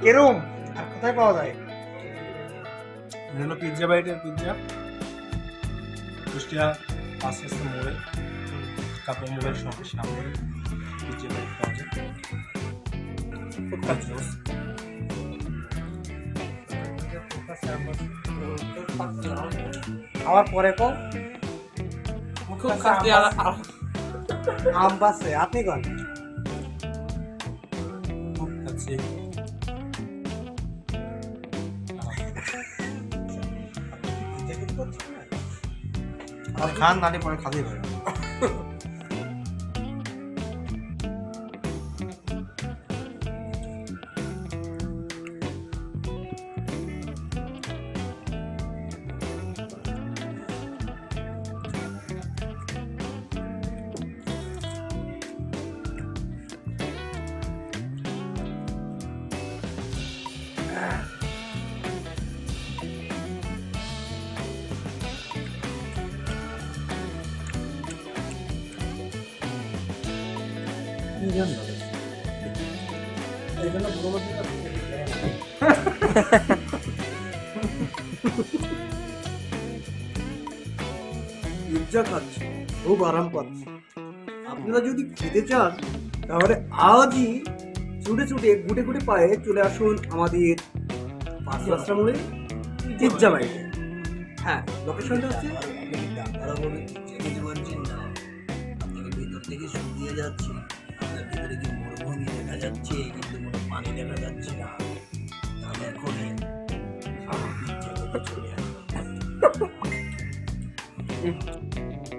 কেরম আর কোথায় পাওয়া যায়? হলো পিৎজা বাইটের পিৎজা, কুষ্টিয়া পাঁচ রাস্তা মোড়ে, কাপড় মোড়ের শপের সামনে পিৎজা বাইট পাওয়া যায়। খুব কাছে। আবার পরে কো খুব কাছে আম পাচ্ছে আপনি কোন? খুব কাছে। আর খান নালে পরে খাতেই পারে। পিৎজা খাচ্ছি, খুব আরাম পাচ্ছি। আপনারা যদি খেতে চান তাহলে আজই ছুটে ছুটে গুটে গুটে পায়ে চলে আসুন আমাদের পাঁচ রাস্তা মোড়ে পিৎজা বাইটে। হ্যাঁ, লোকেশনটা হচ্ছে আপনাকে ভিতর থেকে শুকিয়ে যাচ্ছে, আপনার ভিতরে কি মরুভূমি দেখা যাচ্ছে কিন্তু কোনো পানি দেখা যাচ্ছে না, তাহলে এখনই চলে আসুন।